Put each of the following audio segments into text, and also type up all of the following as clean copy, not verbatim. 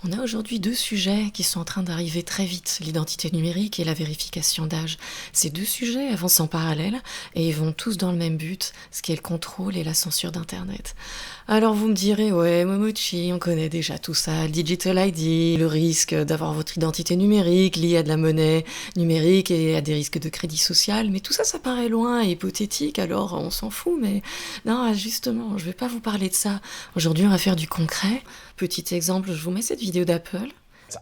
On a aujourd'hui deux sujets qui sont en train d'arriver très vite, l'identité numérique et la vérification d'âge. Ces deux sujets avancent en parallèle et ils vont tous dans le même but, ce qui est le contrôle et la censure d'Internet. Alors vous me direz, ouais, Momochi, on connaît déjà tout ça, le Digital ID, le risque d'avoir votre identité numérique liée à de la monnaie numérique et à des risques de crédit social, mais tout ça, ça paraît loin et hypothétique, alors on s'en fout, mais non, justement, je vais pas vous parler de ça. Aujourd'hui, on va faire du concret. Petit exemple, je vous mets cette vidéo d'Apple.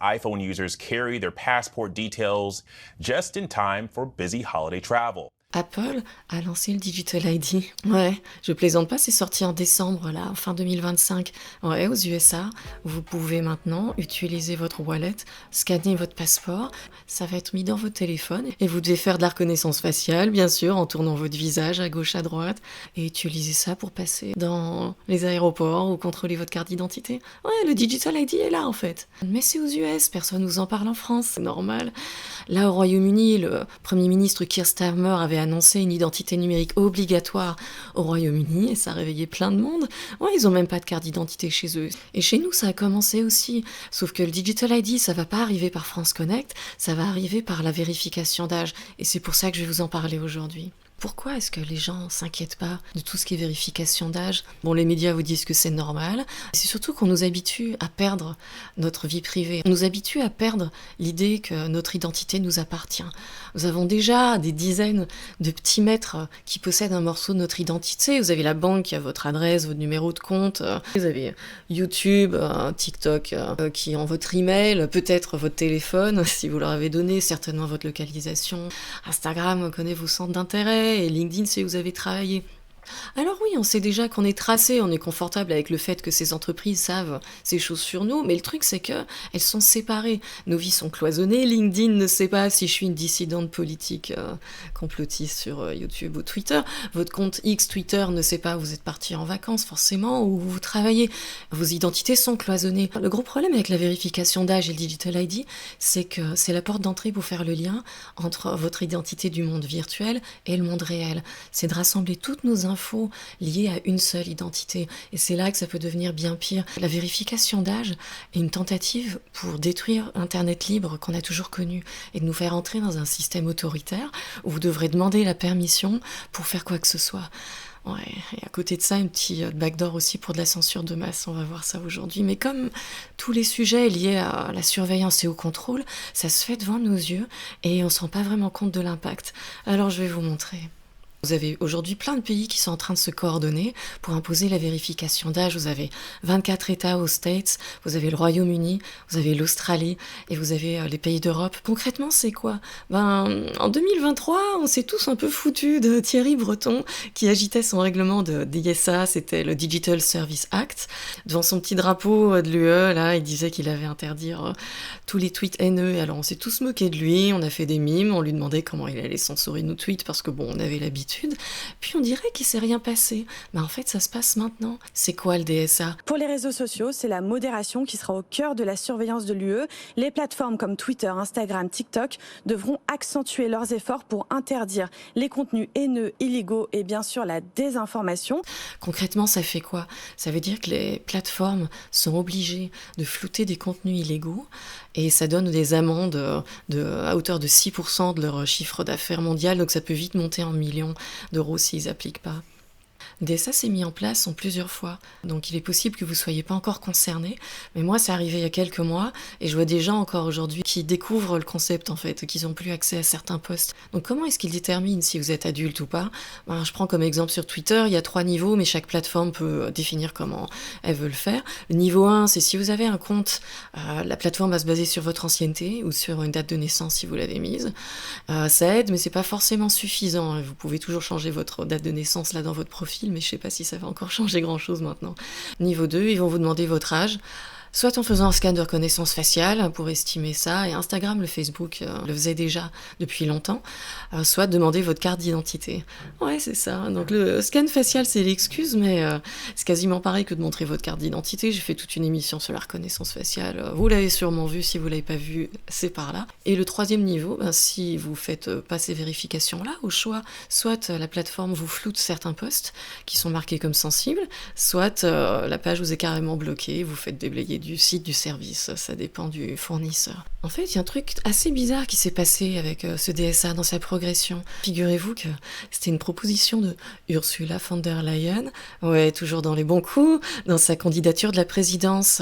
iPhone users carry their passport details just in time for busy holiday travel. Apple a lancé le Digital ID. Ouais, je plaisante pas, c'est sorti en décembre, là, fin 2025. Ouais, aux USA, vous pouvez maintenant utiliser votre wallet, scanner votre passeport, ça va être mis dans votre téléphone, et vous devez faire de la reconnaissance faciale, bien sûr, en tournant votre visage à gauche, à droite, et utiliser ça pour passer dans les aéroports ou contrôler votre carte d'identité. Ouais, le Digital ID est là, en fait. Mais c'est aux US, personne nous en parle en France, c'est normal. Là, au Royaume-Uni, le Premier ministre Keir Starmer avait annoncé une identité numérique obligatoire au Royaume-Uni et ça a réveillé plein de monde. Ouais, ils ont même pas de carte d'identité chez eux. Et chez nous, ça a commencé aussi. Sauf que le Digital ID, ça va pas arriver par France Connect, ça va arriver par la vérification d'âge. Et c'est pour ça que je vais vous en parler aujourd'hui. Pourquoi est-ce que les gens s'inquiètent pas de tout ce qui est vérification d'âge? Bon, les médias vous disent que c'est normal. C'est surtout qu'on nous habitue à perdre notre vie privée. On nous habitue à perdre l'idée que notre identité nous appartient. Nous avons déjà des dizaines de petits maîtres qui possèdent un morceau de notre identité. Vous avez la banque qui a votre adresse, votre numéro de compte. Vous avez YouTube, TikTok qui ont votre email, peut-être votre téléphone si vous leur avez donné, certainement votre localisation. Instagram connaît vos centres d'intérêt et LinkedIn c'est où vous avez travaillé. Alors oui, on sait déjà qu'on est tracé, on est confortable avec le fait que ces entreprises savent ces choses sur nous, mais le truc c'est que elles sont séparées. Nos vies sont cloisonnées, LinkedIn ne sait pas si je suis une dissidente politique complotiste sur YouTube ou Twitter. Votre compte X Twitter ne sait pas où vous êtes parti en vacances forcément, ou où vous travaillez. Vos identités sont cloisonnées. Le gros problème avec la vérification d'âge et le Digital ID, c'est que c'est la porte d'entrée pour faire le lien entre votre identité du monde virtuel et le monde réel. C'est de rassembler toutes nos infos liées à une seule identité. Et c'est là que ça peut devenir bien pire. La vérification d'âge est une tentative pour détruire Internet libre qu'on a toujours connu et de nous faire entrer dans un système autoritaire où vous devrez demander la permission pour faire quoi que ce soit. Ouais, et à côté de ça, un petit backdoor aussi pour de la censure de masse, on va voir ça aujourd'hui. Mais comme tous les sujets liés à la surveillance et au contrôle, ça se fait devant nos yeux et on se rend pas vraiment compte de l'impact. Alors je vais vous montrer. Vous avez aujourd'hui plein de pays qui sont en train de se coordonner pour imposer la vérification d'âge. Vous avez 24 États aux States, vous avez le Royaume-Uni, vous avez l'Australie et vous avez les pays d'Europe. Concrètement, c'est quoi? En 2023, on s'est tous un peu foutus de Thierry Breton qui agitait son règlement de DSA, c'était le Digital Service Act. Devant son petit drapeau de l'UE, là, il disait qu'il allait interdire tous les tweets haineux. Et alors, on s'est tous moqués de lui, on a fait des mimes, on lui demandait comment il allait censurer nos tweets parce que bon, on avait l'habitude. Puis on dirait qu'il s'est rien passé. Mais en fait, ça se passe maintenant. C'est quoi le DSA? Pour les réseaux sociaux, c'est la modération qui sera au cœur de la surveillance de l'UE. Les plateformes comme Twitter, Instagram, TikTok devront accentuer leurs efforts pour interdire les contenus haineux, illégaux et bien sûr la désinformation. Concrètement, ça fait quoi? Ça veut dire que les plateformes sont obligées de flouter des contenus illégaux et ça donne des amendes à hauteur de 6% de leur chiffre d'affaires mondial, donc ça peut vite monter en millions d'euros s'ils n'appliquent pas. DSA s'est mis en place en plusieurs fois, donc il est possible que vous ne soyez pas encore concerné, mais moi c'est arrivé il y a quelques mois, et je vois des gens encore aujourd'hui qui découvrent le concept en fait, qui n'ont plus accès à certains posts. Donc comment est-ce qu'ils déterminent si vous êtes adulte ou pas? Je prends comme exemple sur Twitter, il y a 3 niveaux, mais chaque plateforme peut définir comment elle veut le faire. Le niveau 1, c'est si vous avez un compte, la plateforme va se baser sur votre ancienneté, ou sur une date de naissance si vous l'avez mise. Ça aide, mais c'est pas forcément suffisant, vous pouvez toujours changer votre date de naissance là dans votre profil, mais je sais pas si ça va encore changer grand chose maintenant. Niveau 2, ils vont vous demander votre âge, soit en faisant un scan de reconnaissance faciale pour estimer ça, et Instagram, le Facebook le faisait déjà depuis longtemps, soit demander votre carte d'identité. Ouais, c'est ça. Donc le scan facial, c'est l'excuse, mais c'est quasiment pareil que de montrer votre carte d'identité. J'ai fait toute une émission sur la reconnaissance faciale. Vous l'avez sûrement vu, si vous l'avez pas vu, c'est par là. Et le troisième niveau, si vous faites pas ces vérifications-là, au choix, soit la plateforme vous floute certains posts qui sont marqués comme sensibles, soit la page vous est carrément bloquée, vous faites déblayer du site du service, ça dépend du fournisseur. En fait, il y a un truc assez bizarre qui s'est passé avec ce DSA dans sa progression. Figurez-vous que c'était une proposition de Ursula von der Leyen, ouais, toujours dans les bons coups, dans sa candidature de la présidence.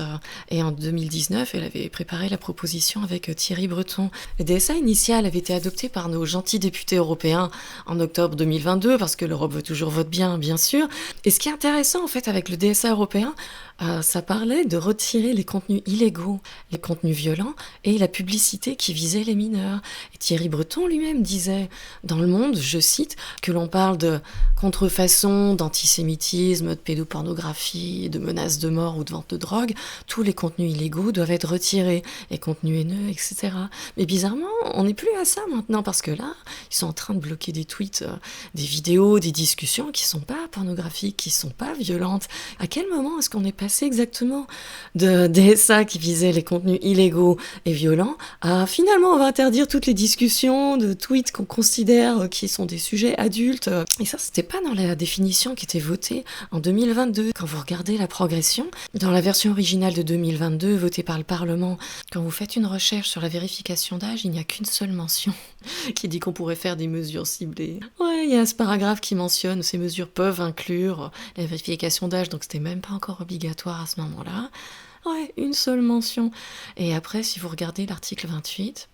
Et en 2019, elle avait préparé la proposition avec Thierry Breton. Le DSA initial avait été adopté par nos gentils députés européens en octobre 2022, parce que l'Europe veut toujours vote bien sûr. Et ce qui est intéressant, en fait, avec le DSA européen, ça parlait de retirer les contenus illégaux, les contenus violents et la publicité qui visait les mineurs. Et Thierry Breton lui-même disait dans Le Monde, je cite, que l'on parle de contrefaçon, d'antisémitisme, de pédopornographie, de menaces de mort ou de vente de drogue. Tous les contenus illégaux doivent être retirés, les contenus haineux, etc. Mais bizarrement, on n'est plus à ça maintenant, parce que là, ils sont en train de bloquer des tweets, des vidéos, des discussions qui sont pas pornographiques, qui sont pas violentes. À quel moment est-ce qu'on est passé exactement de DSA qui visait les contenus illégaux et violents à finalement on va interdire toutes les discussions de tweets qu'on considère qui sont des sujets adultes. Et ça, c'était pas dans la définition qui était votée en 2022. Quand vous regardez la progression, dans la version originale de 2022 votée par le Parlement, quand vous faites une recherche sur la vérification d'âge, il n'y a qu'une seule mention qui dit qu'on pourrait faire des mesures ciblées. Ouais, il y a ce paragraphe qui mentionne ces mesures peuvent inclure la vérification d'âge, donc c'était même pas encore obligatoire à ce moment-là. Ouais, une seule mention. Et après, si vous regardez l'article 28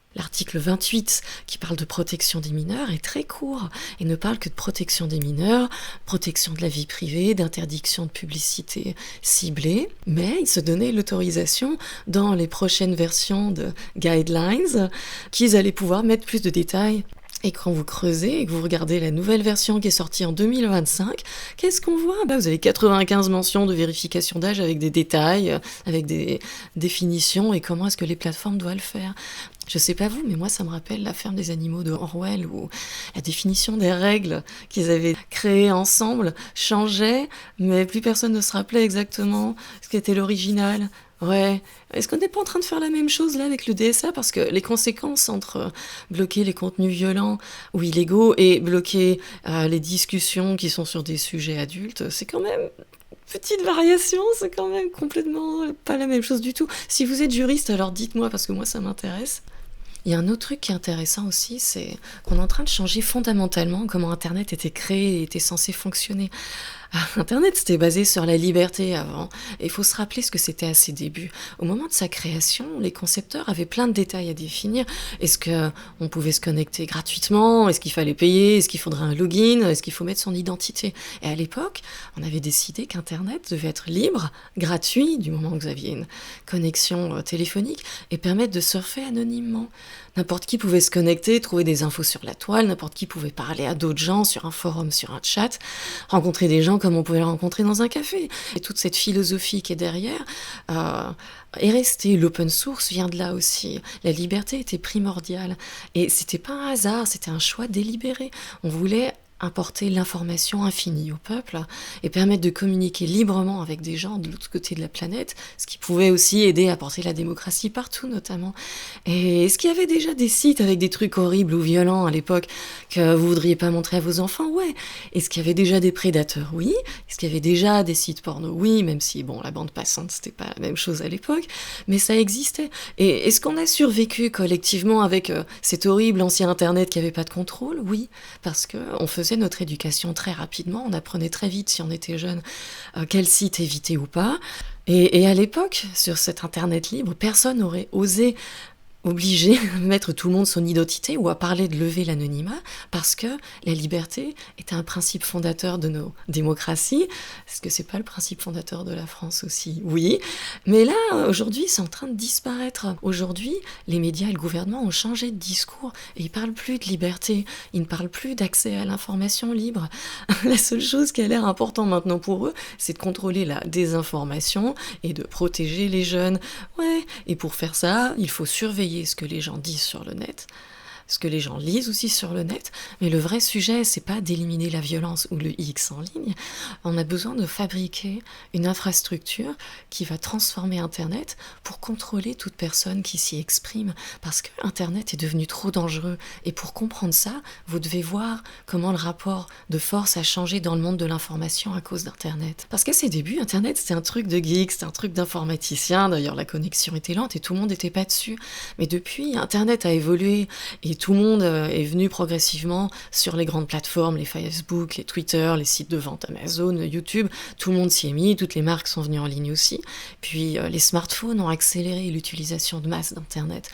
qui parle de protection des mineurs est très court et ne parle que de protection des mineurs, protection de la vie privée, d'interdiction de publicité ciblée, mais il se donnait l'autorisation dans les prochaines versions de Guidelines qu'ils allaient pouvoir mettre plus de détails. Et quand vous creusez et que vous regardez la nouvelle version qui est sortie en 2025, qu'est-ce qu'on voit ? Vous avez 95 mentions de vérification d'âge avec des détails, avec des définitions et comment est-ce que les plateformes doivent le faire. Je sais pas vous, mais moi ça me rappelle La ferme des animaux de Orwell, où la définition des règles qu'ils avaient créées ensemble changeait, mais plus personne ne se rappelait exactement ce qu'était l'original. Ouais, est-ce qu'on n'est pas en train de faire la même chose là avec le DSA ? Parce que les conséquences entre bloquer les contenus violents ou illégaux et bloquer les discussions qui sont sur des sujets adultes, c'est quand même petite variation, c'est quand même complètement pas la même chose du tout. Si vous êtes juriste, alors dites-moi, parce que moi ça m'intéresse. Il y a un autre truc qui est intéressant aussi, c'est qu'on est en train de changer fondamentalement comment Internet était créé et était censé fonctionner. Internet, c'était basé sur la liberté avant, et il faut se rappeler ce que c'était à ses débuts. Au moment de sa création, les concepteurs avaient plein de détails à définir. Est-ce qu'on pouvait se connecter gratuitement ? Est-ce qu'il fallait payer ? Est-ce qu'il faudrait un login ? Est-ce qu'il faut mettre son identité ? Et à l'époque, on avait décidé qu'Internet devait être libre, gratuit, du moment que vous aviez une connexion téléphonique, et permettre de surfer anonymement. N'importe qui pouvait se connecter, trouver des infos sur la toile, n'importe qui pouvait parler à d'autres gens sur un forum, sur un chat, rencontrer des gens comme on pouvait les rencontrer dans un café. Et toute cette philosophie qui est derrière est restée. L'open source vient de là aussi. La liberté était primordiale. Et c'était pas un hasard, c'était un choix délibéré. On voulait importer l'information infinie au peuple et permettre de communiquer librement avec des gens de l'autre côté de la planète, ce qui pouvait aussi aider à porter la démocratie partout notamment. Et est-ce qu'il y avait déjà des sites avec des trucs horribles ou violents à l'époque que vous voudriez pas montrer à vos enfants ? Ouais. Est-ce qu'il y avait déjà des prédateurs ? Oui. Est-ce qu'il y avait déjà des sites porno ? Oui, même si bon, la bande passante c'était pas la même chose à l'époque, mais ça existait. Et est-ce qu'on a survécu collectivement avec cet horrible ancien Internet qui avait pas de contrôle ? Oui, parce que on faisait notre éducation très rapidement, on apprenait très vite si on était jeune quel site éviter ou pas. Et à l'époque, sur cet Internet libre, personne n'aurait osé obligé à mettre tout le monde son identité ou à parler de lever l'anonymat parce que la liberté est un principe fondateur de nos démocraties. Est-ce que c'est pas le principe fondateur de la France aussi ? Oui. Mais là, aujourd'hui, c'est en train de disparaître. Aujourd'hui, les médias et le gouvernement ont changé de discours et ils parlent plus de liberté. Ils ne parlent plus d'accès à l'information libre. La seule chose qui a l'air importante maintenant pour eux, c'est de contrôler la désinformation et de protéger les jeunes. Ouais. Et pour faire ça, il faut surveiller ce que les gens disent sur le net, ce que les gens lisent aussi sur le net, mais le vrai sujet, c'est pas d'éliminer la violence ou le X en ligne. On a besoin de fabriquer une infrastructure qui va transformer Internet pour contrôler toute personne qui s'y exprime, parce que Internet est devenu trop dangereux. Et pour comprendre ça, vous devez voir comment le rapport de force a changé dans le monde de l'information à cause d'Internet. Parce qu'à ses débuts, Internet, c'était un truc de geek, c'était un truc d'informaticien. D'ailleurs, la connexion était lente et tout le monde n'était pas dessus. Mais depuis, Internet a évolué et tout le monde est venu progressivement sur les grandes plateformes, les Facebook, les Twitter, les sites de vente Amazon, YouTube. Tout le monde s'y est mis, toutes les marques sont venues en ligne aussi. Puis les smartphones ont accéléré l'utilisation de masse d'Internet.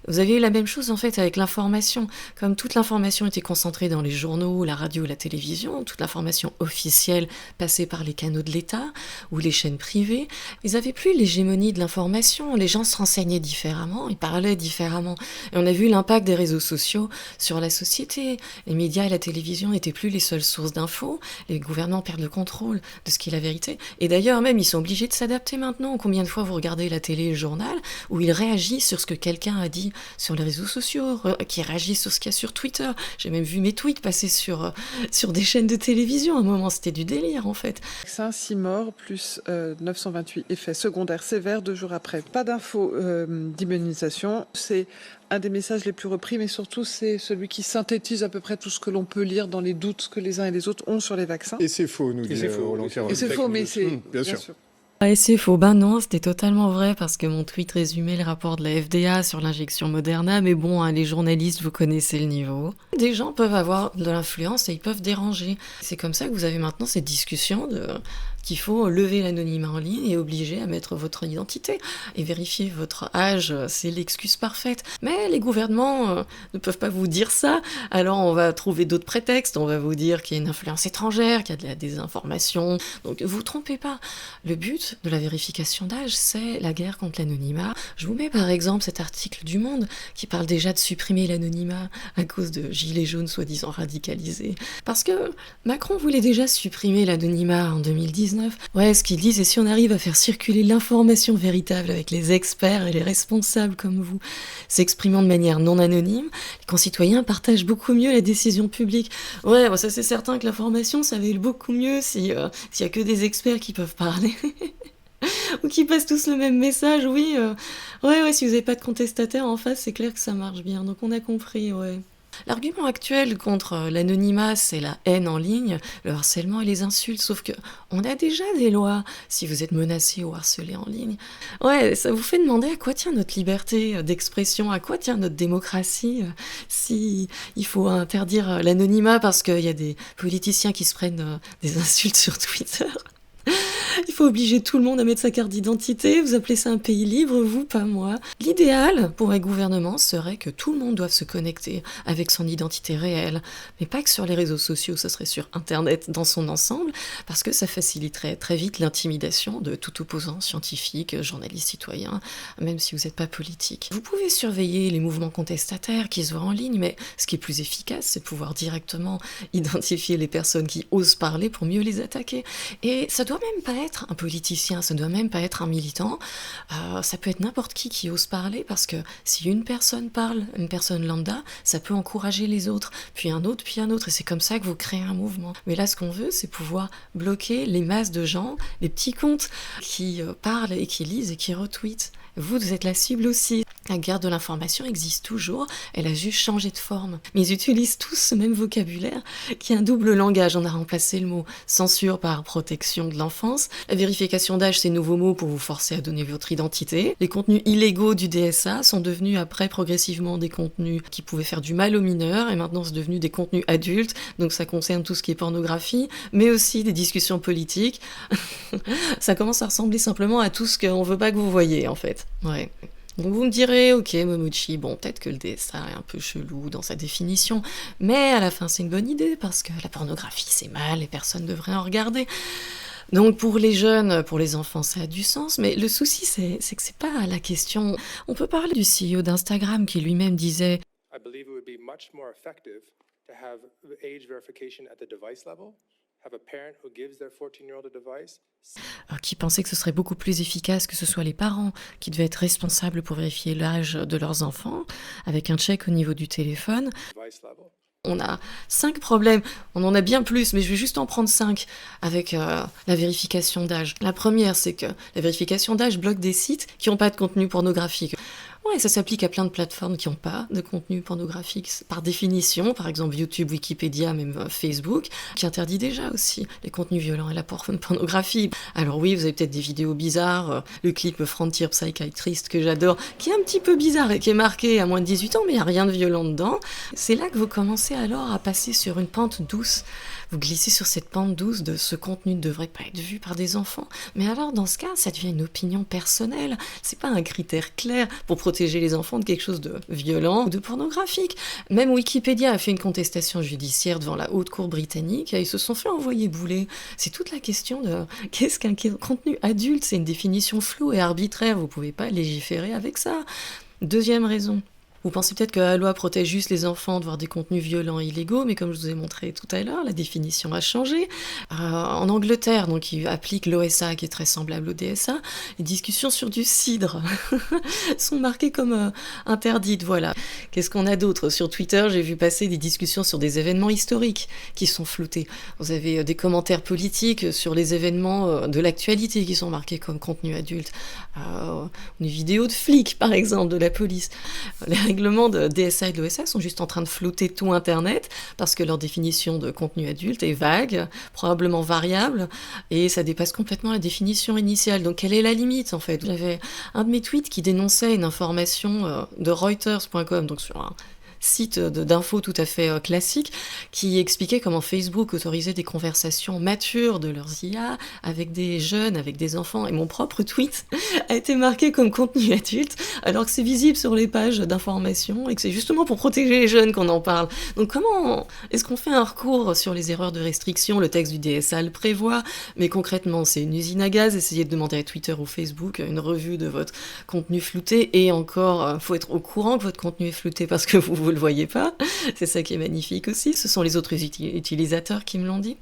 Vous avez eu la même chose en fait avec l'information. Comme toute l'information était concentrée dans les journaux, la radio, la télévision, toute l'information officielle passait par les canaux de l'État ou les chaînes privées, ils n'avaient plus l'hégémonie de l'information. Les gens se renseignaient différemment, ils parlaient différemment. Et on a vu l'impact des réseaux sociaux sur la société. Les médias et la télévision n'étaient plus les seules sources d'infos. Les gouvernements perdent le contrôle de ce qui est la vérité. Et d'ailleurs même, ils sont obligés de s'adapter maintenant. Combien de fois vous regardez la télé et le journal où ils réagissent sur ce que quelqu'un a dit sur les réseaux sociaux, qui réagissent sur ce qu'il y a sur Twitter. J'ai même vu mes tweets passer sur des chaînes de télévision. À un moment, c'était du délire, en fait. 6 morts, plus 928 effets secondaires sévères 2 jours après. Pas d'infos d'immunisation. C'est un des messages les plus repris, mais surtout, c'est celui qui synthétise à peu près tout ce que l'on peut lire dans les doutes que les uns et les autres ont sur les vaccins. Et c'est faux, nous dit Roland Caron. Et c'est faux, mais c'est... Bien sûr. Ah, et c'est faux. Ben non, c'était totalement vrai parce que mon tweet résumait le rapport de la FDA sur l'injection Moderna, mais bon, hein, les journalistes, vous connaissez le niveau. Des gens peuvent avoir de l'influence et ils peuvent déranger. C'est comme ça que vous avez maintenant cette discussion qu'il faut lever l'anonymat en ligne et obliger à mettre votre identité et vérifier votre âge, c'est l'excuse parfaite. Mais les gouvernements ne peuvent pas vous dire ça, alors on va trouver d'autres prétextes, on va vous dire qu'il y a une influence étrangère, qu'il y a de la désinformation. Donc vous trompez pas. Le but de la vérification d'âge, c'est la guerre contre l'anonymat. Je vous mets par exemple cet article du Monde qui parle déjà de supprimer l'anonymat à cause de gilets jaunes soi-disant radicalisés. Parce que Macron voulait déjà supprimer l'anonymat en 2019. Ouais, ce qu'ils disent, c'est si on arrive à faire circuler l'information véritable avec les experts et les responsables comme vous, s'exprimant de manière non anonyme, les concitoyens partagent beaucoup mieux la décision publique. Ouais, bon, ça c'est certain que l'information, ça va être beaucoup mieux s'il y a que des experts qui peuvent parler. Ou qui passent tous le même message, oui. Ouais, si vous n'avez pas de contestataire en face, c'est clair que ça marche bien. Donc on a compris, ouais. L'argument actuel contre l'anonymat, c'est la haine en ligne, le harcèlement et les insultes, sauf que on a déjà des lois si vous êtes menacé ou harcelé en ligne. Ouais, ça vous fait demander à quoi tient notre liberté d'expression, à quoi tient notre démocratie, si il faut interdire l'anonymat parce qu'il y a des politiciens qui se prennent des insultes sur Twitter. Il faut obliger tout le monde à mettre sa carte d'identité, vous appelez ça un pays libre, vous, pas moi. L'idéal pour un gouvernement serait que tout le monde doive se connecter avec son identité réelle, mais pas que sur les réseaux sociaux, ça serait sur Internet dans son ensemble, parce que ça faciliterait très vite l'intimidation de tout opposant scientifique, journaliste citoyen, même si vous n'êtes pas politique. Vous pouvez surveiller les mouvements contestataires qui se voient en ligne, mais ce qui est plus efficace, c'est pouvoir directement identifier les personnes qui osent parler pour mieux les attaquer. Et ça doit même pas être un politicien, ça doit même pas être un militant, ça peut être n'importe qui ose parler, parce que si une personne parle, une personne lambda, ça peut encourager les autres, puis un autre, et c'est comme ça que vous créez un mouvement. Mais là, ce qu'on veut, c'est pouvoir bloquer les masses de gens, les petits comptes qui parlent et qui lisent et qui retweetent. Vous êtes la cible aussi. La guerre de l'information existe toujours, elle a juste changé de forme. Mais ils utilisent tous ce même vocabulaire qui est un double langage. On a remplacé le mot censure par protection de l'enfance. La vérification d'âge, c'est nouveau mot pour vous forcer à donner votre identité. Les contenus illégaux du DSA sont devenus après progressivement des contenus qui pouvaient faire du mal aux mineurs, et maintenant c'est devenu des contenus adultes, donc ça concerne tout ce qui est pornographie, mais aussi des discussions politiques. Ça commence à ressembler simplement à tout ce qu'on veut pas que vous voyez, en fait. Ouais. Donc vous me direz, ok Momochi, bon peut-être que le DSA est un peu chelou dans sa définition, mais à la fin c'est une bonne idée, parce que la pornographie c'est mal et personne ne devrait en regarder. Donc pour les jeunes, pour les enfants, ça a du sens, mais le souci c'est que c'est pas la question. On peut parler du CEO d'Instagram qui lui-même disait I believe it would be much more effective to have age verification at the device level, Qui pensaient que ce serait beaucoup plus efficace que ce soit les parents qui devaient être responsables pour vérifier l'âge de leurs enfants, avec un check au niveau du téléphone. On a 5 problèmes, on en a bien plus, mais je vais juste en prendre 5 avec la vérification d'âge. La première, c'est que la vérification d'âge bloque des sites qui n'ont pas de contenu pornographique. Ouais, ça s'applique à plein de plateformes qui n'ont pas de contenu pornographique par définition, par exemple YouTube, Wikipédia, même Facebook, qui interdit déjà aussi les contenus violents et la pornographie. Alors oui, vous avez peut-être des vidéos bizarres, le clip Frontier Psychiatrist que j'adore, qui est un petit peu bizarre et qui est marqué à moins de 18 ans, mais il n'y a rien de violent dedans. C'est là que vous commencez alors à passer sur une pente douce. Vous glissez sur cette pente douce de ce contenu ne devrait pas être vu par des enfants. Mais alors, dans ce cas, ça devient une opinion personnelle. C'est pas un critère clair pour protéger les enfants de quelque chose de violent ou de pornographique. Même Wikipédia a fait une contestation judiciaire devant la haute cour britannique et ils se sont fait envoyer bouler. C'est toute la question de qu'est-ce qu'un contenu adulte? C'est une définition floue et arbitraire. Vous pouvez pas légiférer avec ça. Deuxième raison. Vous pensez peut-être que la loi protège juste les enfants de voir des contenus violents et illégaux, mais comme je vous ai montré tout à l'heure, la définition a changé. En Angleterre, donc, ils appliquent l'OSA, qui est très semblable au DSA. Les discussions sur du cidre sont marquées comme interdites, voilà. Qu'est-ce qu'on a d'autre? Sur Twitter, j'ai vu passer des discussions sur des événements historiques qui sont floutés. Vous avez des commentaires politiques sur les événements de l'actualité qui sont marqués comme contenu adulte. Une vidéo de flics, par exemple, de la police. Les règlements de DSA et de l'OSA sont juste en train de flouter tout Internet parce que leur définition de contenu adulte est vague, probablement variable, et ça dépasse complètement la définition initiale. Donc quelle est la limite, en fait? J'avais un de mes tweets qui dénonçait une information de Reuters.com, donc sur un site d'infos tout à fait classique, qui expliquait comment Facebook autorisait des conversations matures de leurs IA avec des jeunes, avec des enfants. Et mon propre tweet a été marqué comme contenu adulte, alors que c'est visible sur les pages d'information et que c'est justement pour protéger les jeunes qu'on en parle. Donc comment est-ce qu'on fait un recours sur les erreurs de restriction? Le texte du DSA le prévoit, mais concrètement, c'est une usine à gaz. Essayez de demander à Twitter ou Facebook une revue de votre contenu flouté, et encore, faut être au courant que votre contenu est flouté parce que vous le voyez pas. C'est ça qui est magnifique aussi. Ce sont les autres utilisateurs qui me l'ont dit.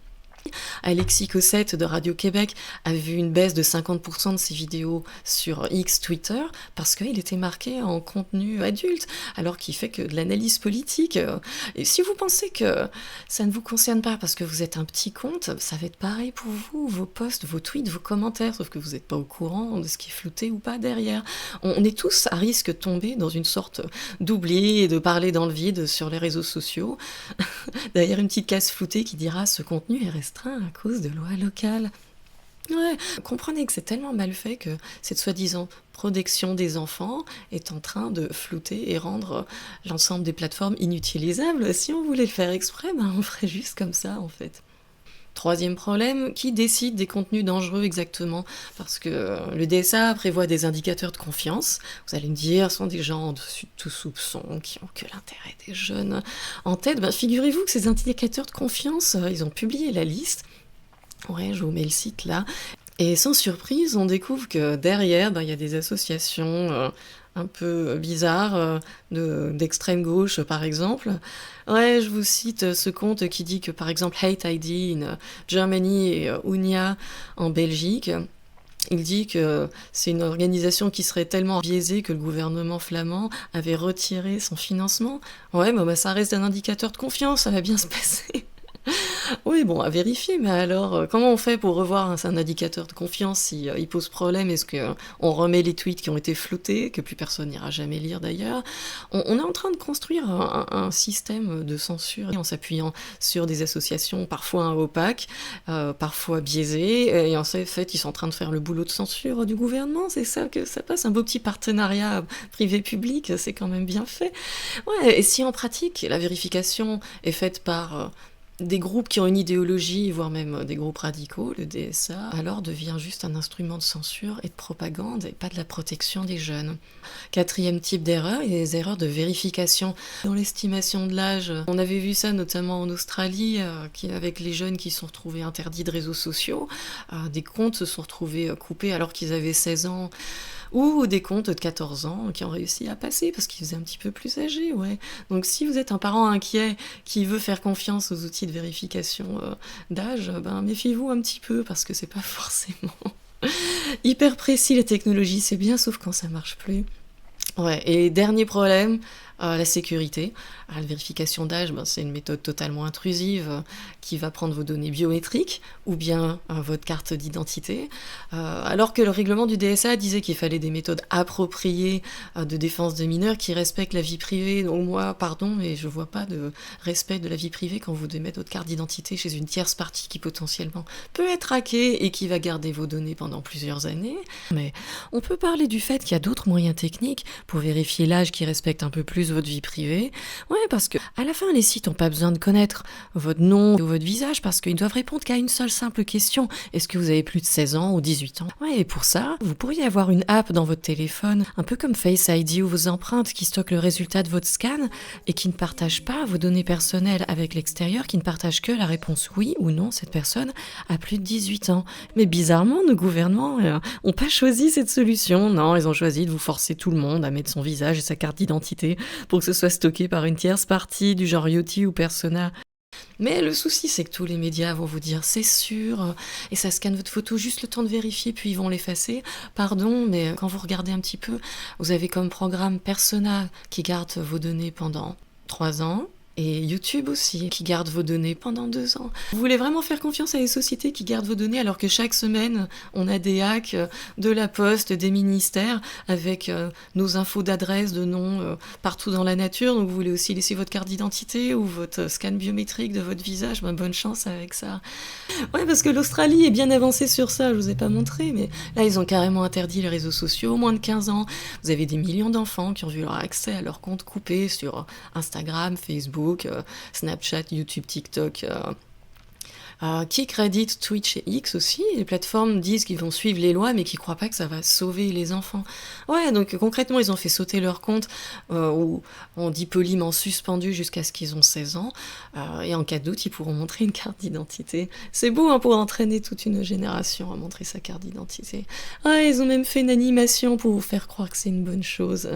Alexis Cossette de Radio-Québec a vu une baisse de 50% de ses vidéos sur X Twitter parce qu'il était marqué en contenu adulte, alors qu'il fait que de l'analyse politique. Et si vous pensez que ça ne vous concerne pas parce que vous êtes un petit compte, ça va être pareil pour vous, vos posts, vos tweets, vos commentaires, sauf que vous n'êtes pas au courant de ce qui est flouté ou pas derrière. On est tous à risque de tomber dans une sorte d'oubli et de parler dans le vide sur les réseaux sociaux, derrière une petite case floutée qui dira « ce contenu est restreint à cause de lois locales ». Ouais, comprenez que c'est tellement mal fait que cette soi-disant protection des enfants est en train de flouter et rendre l'ensemble des plateformes inutilisables. Si on voulait le faire exprès, on ferait juste comme ça en fait. Troisième problème, qui décide des contenus dangereux exactement? Parce que le DSA prévoit des indicateurs de confiance. Vous allez me dire, ce sont des gens au-dessus de tout soupçon, qui ont que l'intérêt des jeunes en tête. Figurez-vous que ces indicateurs de confiance, ils ont publié la liste. Ouais, je vous mets le site là. Et sans surprise, on découvre que derrière, il y a des associations un peu bizarres d'extrême gauche, par exemple. Ouais, je vous cite ce compte qui dit que, par exemple, Hate ID in Germany et Unia en Belgique, il dit que c'est une organisation qui serait tellement biaisée que le gouvernement flamand avait retiré son financement. Ouais, ça reste un indicateur de confiance, ça va bien se passer. Oui, bon, à vérifier, mais alors, comment on fait pour revoir un indicateur de confiance si il pose problème? Est-ce qu'on remet les tweets qui ont été floutés, que plus personne n'ira jamais lire d'ailleurs? On est en train de construire un système de censure en s'appuyant sur des associations parfois opaques, parfois biaisées, et en fait, ils sont en train de faire le boulot de censure du gouvernement, c'est ça que ça passe, un beau petit partenariat privé-public, c'est quand même bien fait. Ouais, et si en pratique, la vérification est faite par des groupes qui ont une idéologie, voire même des groupes radicaux, le DSA, alors devient juste un instrument de censure et de propagande et pas de la protection des jeunes. Quatrième type d'erreur, il y a les erreurs de vérification. Dans l'estimation de l'âge, on avait vu ça notamment en Australie, avec les jeunes qui se sont retrouvés interdits de réseaux sociaux, des comptes se sont retrouvés coupés alors qu'ils avaient 16 ans. ou des comptes de 14 ans qui ont réussi à passer parce qu'ils faisaient un petit peu plus âgés, ouais. Donc si vous êtes un parent inquiet qui veut faire confiance aux outils de vérification d'âge, méfiez-vous un petit peu parce que c'est pas forcément hyper précis la technologie, c'est bien sauf quand ça marche plus. Ouais, et dernier problème, la sécurité. La vérification d'âge, c'est une méthode totalement intrusive qui va prendre vos données biométriques ou bien votre carte d'identité, alors que le règlement du DSA disait qu'il fallait des méthodes appropriées de défense de mineurs qui respectent la vie privée. Donc moi, pardon, mais je vois pas de respect de la vie privée quand vous devez mettre votre carte d'identité chez une tierce partie qui potentiellement peut être hackée et qui va garder vos données pendant plusieurs années. Mais on peut parler du fait qu'il y a d'autres moyens techniques pour vérifier l'âge qui respecte un peu plus votre vie privée. Ouais, parce que à la fin, les sites n'ont pas besoin de connaître votre nom ou votre visage parce qu'ils doivent répondre qu'à une seule simple question. Est-ce que vous avez plus de 16 ans ou 18 ans? Ouais, et pour ça, vous pourriez avoir une app dans votre téléphone, un peu comme Face ID ou vos empreintes qui stocke le résultat de votre scan et qui ne partage pas vos données personnelles avec l'extérieur, qui ne partage que la réponse oui ou non, cette personne a plus de 18 ans. Mais bizarrement, nos gouvernements n'ont pas choisi cette solution. Non, ils ont choisi de vous forcer tout le monde à mettre son visage et sa carte d'identité pour que ce soit stocké par une tierce partie du genre Yoti ou Persona. Mais le souci, c'est que tous les médias vont vous dire c'est sûr, et ça scanne votre photo juste le temps de vérifier, puis ils vont l'effacer. Pardon, mais quand vous regardez un petit peu, vous avez comme programme Persona qui garde vos données pendant 3 ans, et YouTube aussi, qui garde vos données pendant 2 ans. Vous voulez vraiment faire confiance à des sociétés qui gardent vos données alors que chaque semaine, on a des hacks de la Poste, des ministères, avec nos infos d'adresse, de nom, partout dans la nature. Donc vous voulez aussi laisser votre carte d'identité ou votre scan biométrique de votre visage. Bonne chance avec ça. Ouais, parce que l'Australie est bien avancée sur ça, je vous ai pas montré, mais là, ils ont carrément interdit les réseaux sociaux aux moins de 15 ans. Vous avez des millions d'enfants qui ont vu leur accès à leur compte coupé sur Instagram, Facebook, Snapchat, YouTube, TikTok, Kik, Reddit, Twitch et X aussi. Les plateformes disent qu'ils vont suivre les lois, mais qu'ils croient pas que ça va sauver les enfants. Ouais, donc concrètement, ils ont fait sauter leur compte, ou on dit poliment suspendu jusqu'à ce qu'ils ont 16 ans. Et en cas de doute, ils pourront montrer une carte d'identité. C'est beau pour entraîner toute une génération à montrer sa carte d'identité. Ouais, ils ont même fait une animation pour vous faire croire que c'est une bonne chose.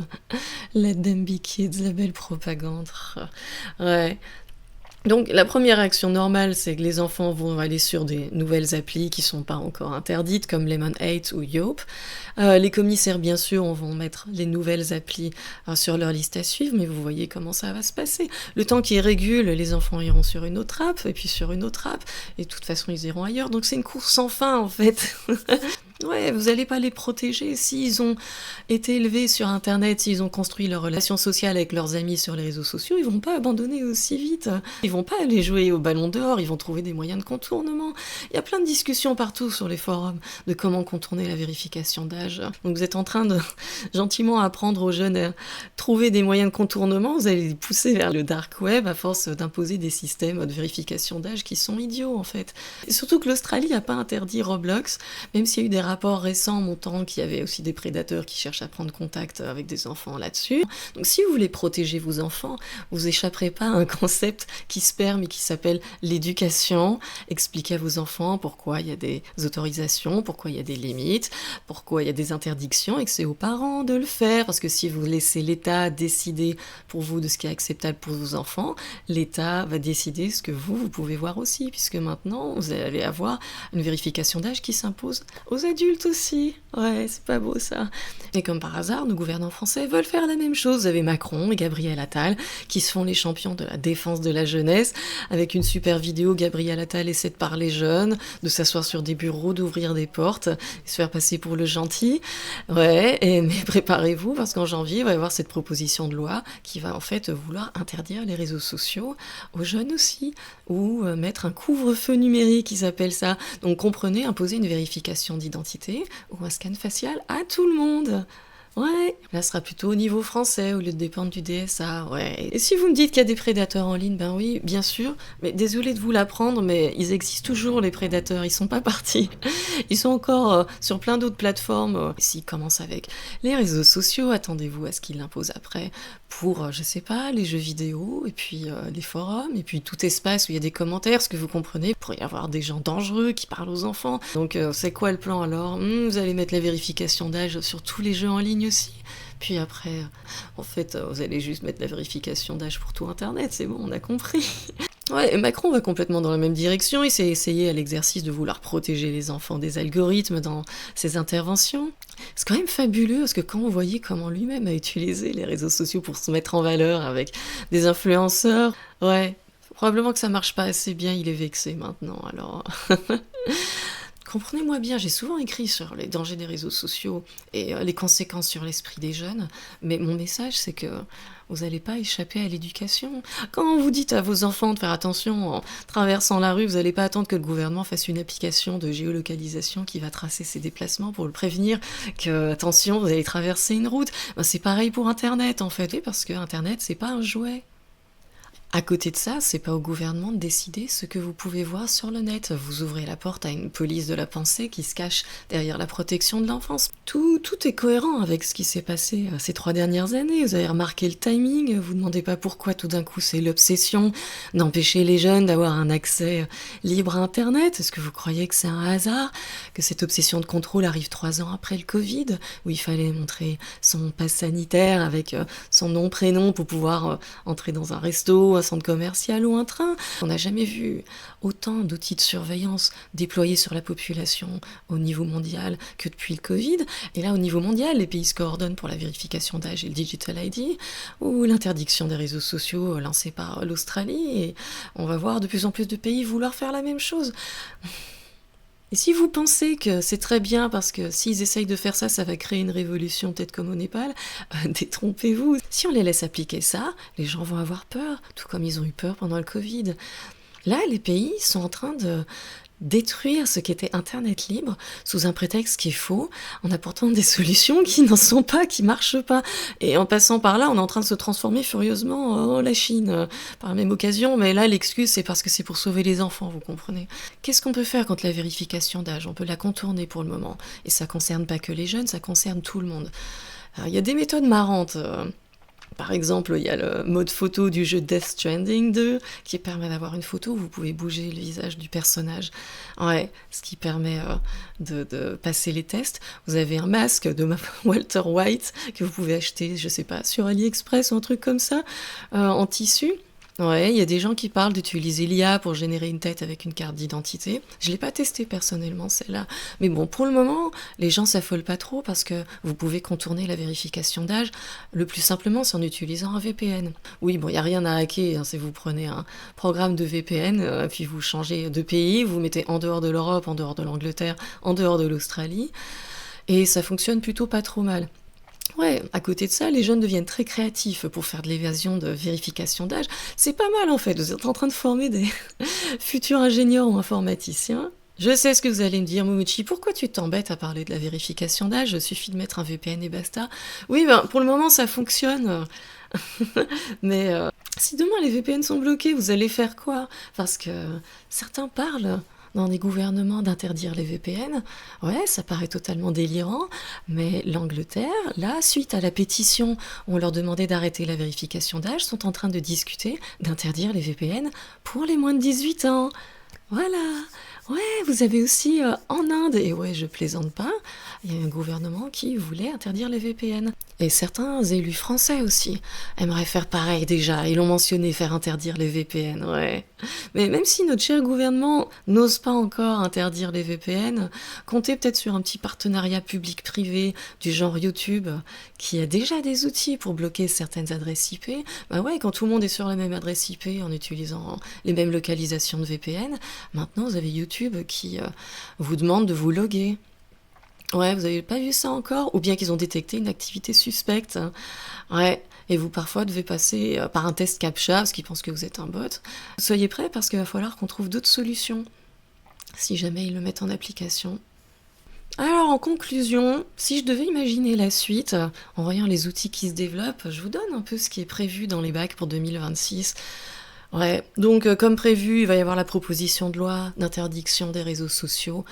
Let them be kids, la belle propagande. Ouais. Donc la première réaction normale, c'est que les enfants vont aller sur des nouvelles applis qui sont pas encore interdites, comme Lemon8 ou Yelp. Les commissaires, bien sûr, vont mettre les nouvelles applis sur leur liste à suivre, mais vous voyez comment ça va se passer. Le temps qu'ils régulent, les enfants iront sur une autre app, et puis sur une autre app, et de toute façon, ils iront ailleurs. Donc c'est une course sans fin, en fait. Ouais, vous allez pas les protéger s'ils ont été élevés sur Internet, s'ils ont construit leurs relations sociales avec leurs amis sur les réseaux sociaux, ils vont pas abandonner aussi vite. Ils vont pas aller jouer au ballon d'or, ils vont trouver des moyens de contournement. Il y a plein de discussions partout sur les forums de comment contourner la vérification d'âge. Donc vous êtes en train de gentiment apprendre aux jeunes à trouver des moyens de contournement, vous allez les pousser vers le dark web à force d'imposer des systèmes de vérification d'âge qui sont idiots en fait. Et surtout que l'Australie n'a pas interdit Roblox, même s'il y a eu des rapports récents montrant qu'il y avait aussi des prédateurs qui cherchent à prendre contact avec des enfants là-dessus. Donc si vous voulez protéger vos enfants, vous échapperez pas à un concept qui se perd mais qui s'appelle l'éducation. Expliquez à vos enfants pourquoi il y a des autorisations, pourquoi il y a des limites, pourquoi il y a des interdictions et que c'est aux parents de le faire. Parce que si vous laissez l'État décider pour vous de ce qui est acceptable pour vos enfants, l'État va décider ce que vous pouvez voir aussi, puisque maintenant vous allez avoir une vérification d'âge qui s'impose aux adultes aussi. Ouais, c'est pas beau ça. Et comme par hasard, nos gouvernants français veulent faire la même chose. Vous avez Macron et Gabriel Attal qui se font les champions de la défense de la jeunesse. Avec une super vidéo, Gabriel Attal essaie de parler jeunes, de s'asseoir sur des bureaux, d'ouvrir des portes, et se faire passer pour le gentil. Ouais, mais préparez-vous parce qu'en janvier, il va y avoir cette proposition de loi qui va en fait vouloir interdire les réseaux sociaux aux jeunes aussi, ou mettre un couvre-feu numérique, ils appellent ça. Donc comprenez, imposer une vérification d'identité ou un scan facial à tout le monde. Ouais, là ce sera plutôt au niveau français au lieu de dépendre du DSA, ouais. Et si vous me dites qu'il y a des prédateurs en ligne, ben oui, bien sûr, mais désolé de vous l'apprendre, mais ils existent toujours les prédateurs, ils sont pas partis. Ils sont encore sur plein d'autres plateformes. S'ils commencent avec les réseaux sociaux, attendez-vous à ce qu'ils l'imposent après pour, je sais pas, les jeux vidéo, et puis les forums, et puis tout espace où il y a des commentaires, ce que vous comprenez, il pourrait y avoir des gens dangereux qui parlent aux enfants. Donc c'est quoi le plan alors? Vous allez mettre la vérification d'âge sur tous les jeux en ligne aussi? Puis après, en fait, vous allez juste mettre la vérification d'âge pour tout Internet, c'est bon, on a compris. Ouais, et Macron va complètement dans la même direction. Il s'est essayé à l'exercice de vouloir protéger les enfants des algorithmes dans ses interventions. C'est quand même fabuleux parce que quand vous voyez comment lui-même a utilisé les réseaux sociaux pour se mettre en valeur avec des influenceurs, ouais, probablement que ça marche pas assez bien, il est vexé maintenant, alors... Comprenez-moi bien, j'ai souvent écrit sur les dangers des réseaux sociaux et les conséquences sur l'esprit des jeunes, mais mon message c'est que vous n'allez pas échapper à l'éducation. Quand vous dites à vos enfants de faire attention en traversant la rue, vous n'allez pas attendre que le gouvernement fasse une application de géolocalisation qui va tracer ses déplacements pour le prévenir que, attention, vous allez traverser une route. Ben, c'est pareil pour Internet en fait, parce que Internet c'est pas un jouet. À côté de ça, c'est pas au gouvernement de décider ce que vous pouvez voir sur le net. Vous ouvrez la porte à une police de la pensée qui se cache derrière la protection de l'enfance. Tout est cohérent avec ce qui s'est passé ces 3 dernières années. Vous avez remarqué le timing, vous demandez pas pourquoi tout d'un coup c'est l'obsession d'empêcher les jeunes d'avoir un accès libre à Internet. Est-ce que vous croyez que c'est un hasard, que cette obsession de contrôle arrive 3 ans après le Covid, où il fallait montrer son pass sanitaire avec son nom, prénom pour pouvoir entrer dans un resto, un centre commercial ou un train. On n'a jamais vu autant d'outils de surveillance déployés sur la population au niveau mondial que depuis le Covid. Et là, au niveau mondial, les pays se coordonnent pour la vérification d'âge et le Digital ID, ou l'interdiction des réseaux sociaux lancée par l'Australie. Et on va voir de plus en plus de pays vouloir faire la même chose. Et si vous pensez que c'est très bien parce que s'ils essayent de faire ça, ça va créer une révolution, peut-être comme au Népal, détrompez-vous. Si on les laisse appliquer ça, les gens vont avoir peur, tout comme ils ont eu peur pendant le Covid. Là, les pays sont en train de détruire ce qu'était Internet libre sous un prétexte qui est faux, en apportant des solutions qui n'en sont pas, qui marchent pas. Et en passant par là, on est en train de se transformer furieusement en la Chine, par la même occasion, mais là, l'excuse, c'est parce que c'est pour sauver les enfants, vous comprenez. Qu'est-ce qu'on peut faire contre la vérification d'âge? On peut la contourner pour le moment. Et ça concerne pas que les jeunes, ça concerne tout le monde. Alors, il y a des méthodes marrantes. Par exemple, il y a le mode photo du jeu Death Stranding 2 qui permet d'avoir une photo où vous pouvez bouger le visage du personnage. Ouais, ce qui permet de passer les tests. Vous avez un masque de Walter White que vous pouvez acheter, je sais pas, sur AliExpress ou un truc comme ça, en tissu. Ouais, il y a des gens qui parlent d'utiliser l'IA pour générer une tête avec une carte d'identité. Je l'ai pas testé personnellement, celle-là. Mais bon, pour le moment, les gens s'affolent pas trop parce que vous pouvez contourner la vérification d'âge le plus simplement, c'est en utilisant un VPN. Oui, bon, il y a rien à hacker, hein, si vous prenez un programme de VPN, puis vous changez de pays, vous mettez en dehors de l'Europe, en dehors de l'Angleterre, en dehors de l'Australie, et ça fonctionne plutôt pas trop mal. Ouais, à côté de ça, les jeunes deviennent très créatifs pour faire de l'évasion de vérification d'âge. C'est pas mal en fait, vous êtes en train de former des futurs ingénieurs ou informaticiens. Je sais ce que vous allez me dire, Momochi, pourquoi tu t'embêtes à parler de la vérification d'âge? Il suffit de mettre un VPN et basta. Oui, ben pour le moment ça fonctionne. Mais si demain les VPN sont bloqués, vous allez faire quoi? Parce que certains parlent dans des gouvernements d'interdire les VPN. Ouais, ça paraît totalement délirant, mais l'Angleterre, là, suite à la pétition où on leur demandait d'arrêter la vérification d'âge, sont en train de discuter d'interdire les VPN pour les moins de 18 ans. Voilà. Ouais, vous avez aussi en Inde, et ouais, je plaisante pas, il y a un gouvernement qui voulait interdire les VPN. Et certains élus français aussi aimeraient faire pareil déjà, ils l'ont mentionné, faire interdire les VPN, ouais. Mais même si notre cher gouvernement n'ose pas encore interdire les VPN, comptez peut-être sur un petit partenariat public-privé du genre YouTube, qui a déjà des outils pour bloquer certaines adresses IP. Bah ouais, quand tout le monde est sur la même adresse IP en utilisant les mêmes localisations de VPN, maintenant vous avez YouTube qui vous demande de vous loguer. Ouais, vous avez pas vu ça encore? Ou bien qu'ils ont détecté une activité suspecte. Ouais, et vous parfois devez passer par un test CAPTCHA parce qu'ils pensent que vous êtes un bot. Soyez prêts parce qu'il va falloir qu'on trouve d'autres solutions si jamais ils le mettent en application. Alors en conclusion, si je devais imaginer la suite, en voyant les outils qui se développent, je vous donne un peu ce qui est prévu dans les bacs pour 2026. Ouais, donc comme prévu, il va y avoir la proposition de loi d'interdiction des réseaux sociaux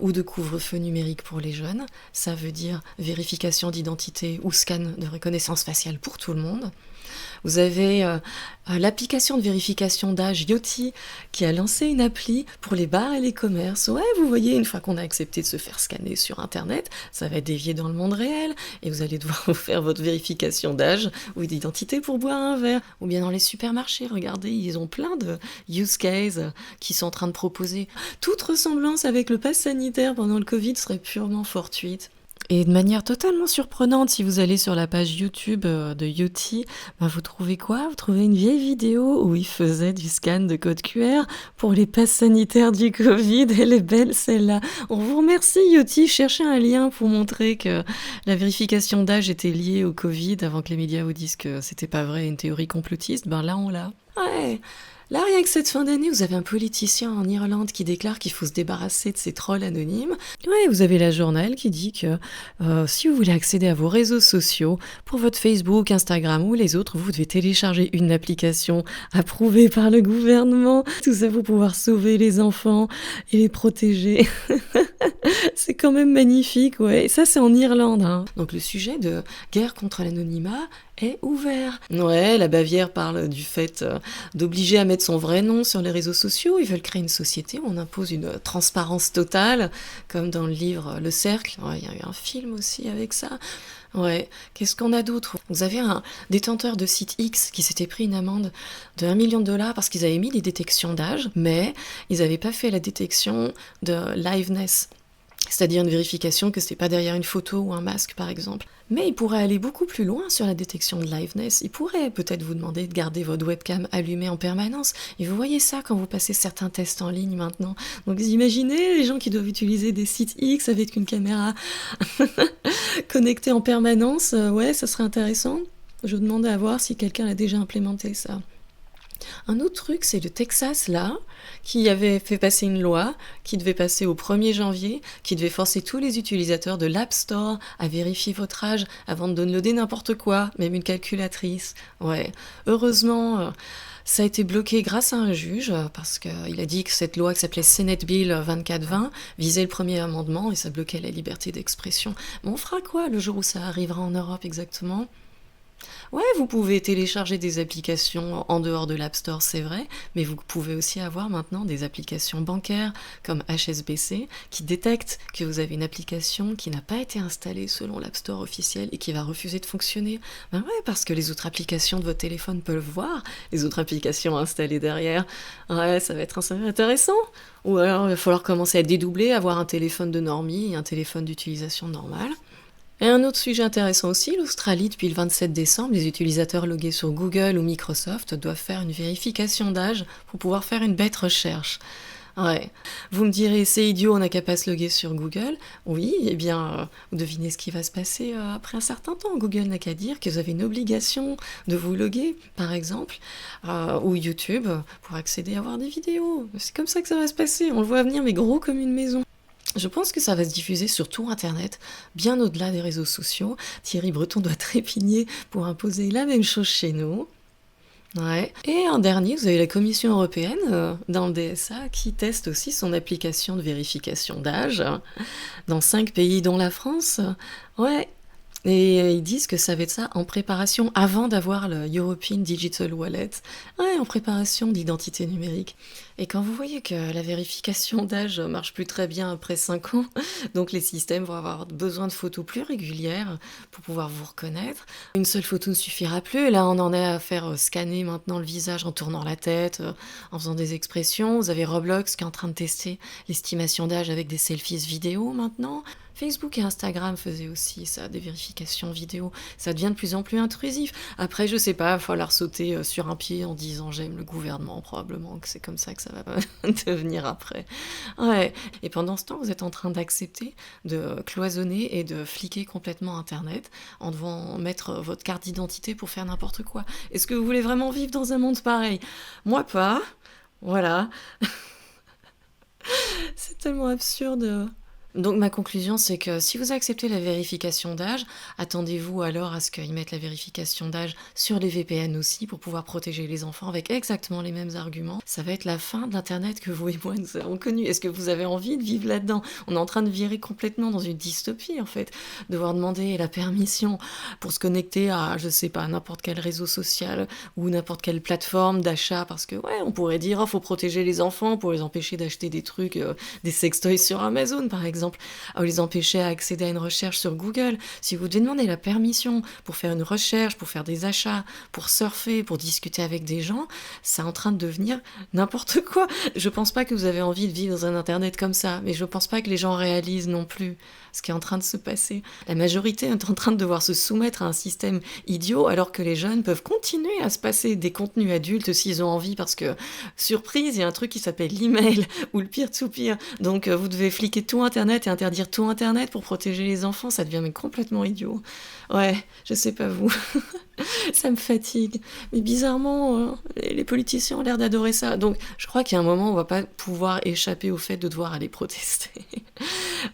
ou de couvre-feu numérique pour les jeunes. Ça veut dire vérification d'identité ou scan de reconnaissance faciale pour tout le monde. Vous avez l'application de vérification d'âge Yoti qui a lancé une appli pour les bars et les commerces. Ouais, vous voyez, une fois qu'on a accepté de se faire scanner sur Internet, ça va être dévié dans le monde réel et vous allez devoir vous faire votre vérification d'âge ou d'identité pour boire un verre. Ou bien dans les supermarchés, regardez, ils ont plein de use cases qui sont en train de proposer. Toute ressemblance avec le pass sanitaire pendant le Covid serait purement fortuite. Et de manière totalement surprenante, si vous allez sur la page YouTube de Yoti, vous trouvez quoi? Vous trouvez une vieille vidéo où il faisait du scan de code QR pour les passes sanitaires du Covid. Elle est belle celle-là. On vous remercie Yoti. Cherchez un lien pour montrer que la vérification d'âge était liée au Covid avant que les médias vous disent que c'était pas vrai, une théorie complotiste. Là on l'a. Ouais. Là, rien que cette fin d'année, vous avez un politicien en Irlande qui déclare qu'il faut se débarrasser de ces trolls anonymes. Ouais, vous avez la journal qui dit que si vous voulez accéder à vos réseaux sociaux, pour votre Facebook, Instagram ou les autres, vous devez télécharger une application approuvée par le gouvernement. Tout ça pour pouvoir sauver les enfants et les protéger. C'est quand même magnifique, ouais. Et ça, c'est en Irlande, hein. Donc le sujet de guerre contre l'anonymat est ouvert. Ouais, la Bavière parle du fait d'obliger à mettre son vrai nom sur les réseaux sociaux. Ils veulent créer une société où on impose une transparence totale, comme dans le livre Le Cercle. Ouais, il y a eu un film aussi avec ça. Ouais, qu'est-ce qu'on a d'autre? Vous avez un détenteur de site X qui s'était pris une amende de $1 million parce qu'ils avaient mis des détections d'âge, mais ils n'avaient pas fait la détection de liveness. C'est-à-dire une vérification que c'était pas derrière une photo ou un masque, par exemple. Mais il pourrait aller beaucoup plus loin sur la détection de liveness. Il pourrait peut-être vous demander de garder votre webcam allumée en permanence. Et vous voyez ça quand vous passez certains tests en ligne maintenant. Donc vous imaginez les gens qui doivent utiliser des sites X avec une caméra connectée en permanence. Ouais, ça serait intéressant. Je vous demande à voir si quelqu'un a déjà implémenté ça. Un autre truc, c'est le Texas, là, qui avait fait passer une loi qui devait passer au 1er janvier, qui devait forcer tous les utilisateurs de l'App Store à vérifier votre âge avant de downloader n'importe quoi, même une calculatrice. Ouais, heureusement, ça a été bloqué grâce à un juge, parce qu'il a dit que cette loi qui s'appelait Senate Bill 2420 visait le premier amendement et ça bloquait la liberté d'expression. Mais on fera quoi le jour où ça arrivera en Europe exactement ? Ouais, vous pouvez télécharger des applications en dehors de l'App Store, c'est vrai, mais vous pouvez aussi avoir maintenant des applications bancaires comme HSBC qui détectent que vous avez une application qui n'a pas été installée selon l'App Store officiel et qui va refuser de fonctionner. Ouais, parce que les autres applications de votre téléphone peuvent voir les autres applications installées derrière. Ouais, ça va être intéressant. Ou alors il va falloir commencer à dédoubler, avoir un téléphone de normie et un téléphone d'utilisation normale. Et un autre sujet intéressant aussi, l'Australie, depuis le 27 décembre, les utilisateurs logués sur Google ou Microsoft doivent faire une vérification d'âge pour pouvoir faire une bête recherche. Ouais. Vous me direz, c'est idiot, on n'a qu'à pas se loguer sur Google. Oui, eh bien, vous devinez ce qui va se passer après un certain temps. Google n'a qu'à dire que vous avez une obligation de vous loguer, par exemple, ou YouTube, pour accéder à voir des vidéos. C'est comme ça que ça va se passer. On le voit venir, mais gros comme une maison. Je pense que ça va se diffuser sur tout Internet, bien au-delà des réseaux sociaux. Thierry Breton doit trépigner pour imposer la même chose chez nous. Ouais. Et en dernier, vous avez la Commission européenne dans le DSA qui teste aussi son application de vérification d'âge dans 5 pays dont la France. Ouais. Et ils disent que ça va être ça en préparation avant d'avoir le European Digital Wallet. Ouais, en préparation d'identité numérique. Et quand vous voyez que la vérification d'âge marche plus très bien après 5 ans, donc les systèmes vont avoir besoin de photos plus régulières pour pouvoir vous reconnaître. Une seule photo ne suffira plus. Et là, on en est à faire scanner maintenant le visage en tournant la tête, en faisant des expressions. Vous avez Roblox qui est en train de tester l'estimation d'âge avec des selfies vidéo maintenant. Facebook et Instagram faisaient aussi ça, des vérifications vidéo. Ça devient de plus en plus intrusif. Après, je sais pas, il va falloir sauter sur un pied en disant j'aime le gouvernement, probablement que c'est comme ça que ça va devenir après. Ouais. Et pendant ce temps, vous êtes en train d'accepter de cloisonner et de fliquer complètement Internet en devant mettre votre carte d'identité pour faire n'importe quoi. Est-ce que vous voulez vraiment vivre dans un monde pareil ? Moi pas. Voilà. C'est tellement absurde. Donc ma conclusion, c'est que si vous acceptez la vérification d'âge, attendez-vous alors à ce qu'ils mettent la vérification d'âge sur les VPN aussi pour pouvoir protéger les enfants avec exactement les mêmes arguments. Ça va être la fin de l'Internet que vous et moi nous avons connu. Est-ce que vous avez envie de vivre là-dedans? On est en train de virer complètement dans une dystopie en fait. Devoir demander la permission pour se connecter à, je sais pas, n'importe quel réseau social ou n'importe quelle plateforme d'achat parce que ouais, on pourrait dire, oh, faut protéger les enfants pour les empêcher d'acheter des trucs, des sextoys sur Amazon par exemple. À les empêcher à accéder à une recherche sur Google. Si vous devez demander la permission pour faire une recherche, pour faire des achats, pour surfer, pour discuter avec des gens, c'est en train de devenir n'importe quoi. Je pense pas que vous avez envie de vivre dans un Internet comme ça, mais je pense pas que les gens réalisent non plus ce qui est en train de se passer. La majorité est en train de devoir se soumettre à un système idiot alors que les jeunes peuvent continuer à se passer des contenus adultes s'ils ont envie parce que, surprise, il y a un truc qui s'appelle l'email ou le peer-to-peer. Donc vous devez fliquer tout Internet et interdire tout Internet pour protéger les enfants, ça devient mais complètement idiot. Ouais, je sais pas vous. Ça me fatigue. Mais bizarrement, les politiciens ont l'air d'adorer ça. Donc je crois qu'il y a un moment où on va pas pouvoir échapper au fait de devoir aller protester.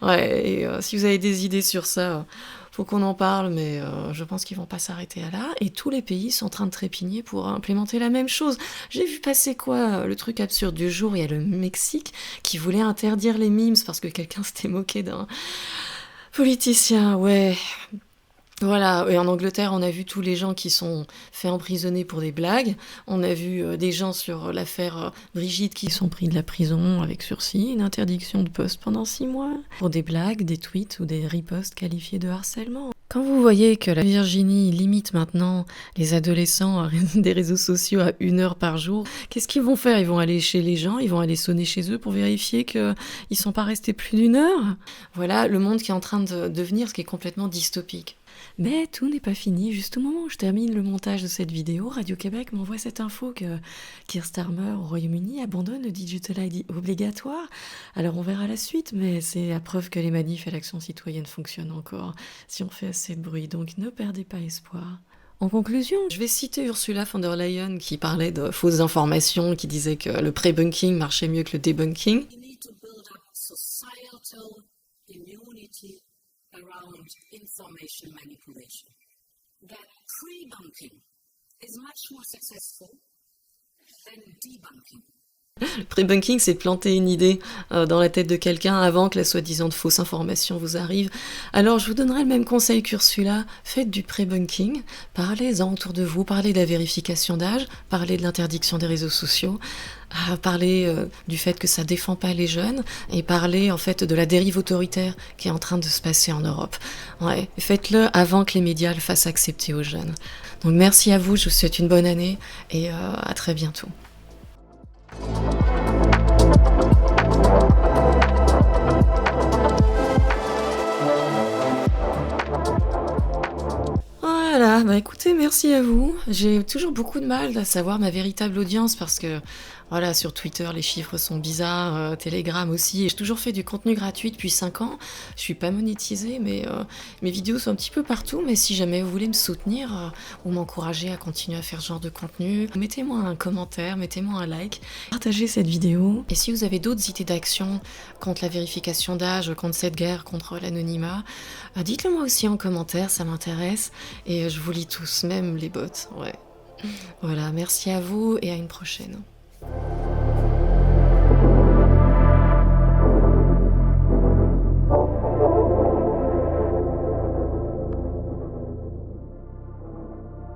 Ouais, et si vous avez des idées sur ça, faut qu'on en parle, mais je pense qu'ils vont pas s'arrêter à là. Et tous les pays sont en train de trépigner pour implémenter la même chose. J'ai vu passer quoi, le truc absurde du jour, il y a le Mexique qui voulait interdire les memes parce que quelqu'un s'était moqué d'un politicien, ouais. Voilà, et en Angleterre, on a vu tous les gens qui sont faits emprisonner pour des blagues. On a vu des gens sur l'affaire Brigitte qui sont pris de la prison avec sursis, une interdiction de poste pendant 6 mois, pour des blagues, des tweets ou des ripostes qualifiés de harcèlement. Quand vous voyez que la Virginie limite maintenant les adolescents des réseaux sociaux à 1 heure par jour, qu'est-ce qu'ils vont faire? Ils vont aller chez les gens, ils vont aller sonner chez eux pour vérifier qu'ils ne sont pas restés plus d'1 heure? Voilà le monde qui est en train de devenir, ce qui est complètement dystopique. Mais tout n'est pas fini. Juste au moment où je termine le montage de cette vidéo, Radio-Québec m'envoie cette info que Keir Starmer au Royaume-Uni abandonne le Digital ID obligatoire. Alors on verra la suite, mais c'est la preuve que les manifs et l'action citoyenne fonctionnent encore si on fait assez de bruit. Donc ne perdez pas espoir. En conclusion, je vais citer Ursula von der Leyen qui parlait de fausses informations, qui disait que le pré-bunking marchait mieux que le debunking. We need to build up societal immunity around information manipulation. That pre-bunking is much more successful than debunking. Le pré-bunking, c'est de planter une idée dans la tête de quelqu'un avant que la soi-disant fausse information vous arrive. Alors, je vous donnerai le même conseil qu'Ursula. Faites du pré-bunking. Parlez-en autour de vous. Parlez de la vérification d'âge. Parlez de l'interdiction des réseaux sociaux. Parlez du fait que ça défend pas les jeunes. Et parlez, en fait, de la dérive autoritaire qui est en train de se passer en Europe. Ouais, faites-le avant que les médias le fassent accepter aux jeunes. Donc, merci à vous. Je vous souhaite une bonne année et à très bientôt. Voilà, bah écoutez, merci à vous. J'ai toujours beaucoup de mal à savoir ma véritable audience parce que, voilà, sur Twitter, les chiffres sont bizarres, Telegram aussi. Et j'ai toujours fait du contenu gratuit depuis 5 ans. Je suis pas monétisée, mais mes vidéos sont un petit peu partout. Mais si jamais vous voulez me soutenir ou m'encourager à continuer à faire ce genre de contenu, mettez-moi un commentaire, mettez-moi un like, partagez cette vidéo. Et si vous avez d'autres idées d'action contre la vérification d'âge, contre cette guerre, contre l'anonymat, dites-le moi aussi en commentaire, ça m'intéresse. Et je vous lis tous, même les bots, ouais. Voilà, merci à vous et à une prochaine.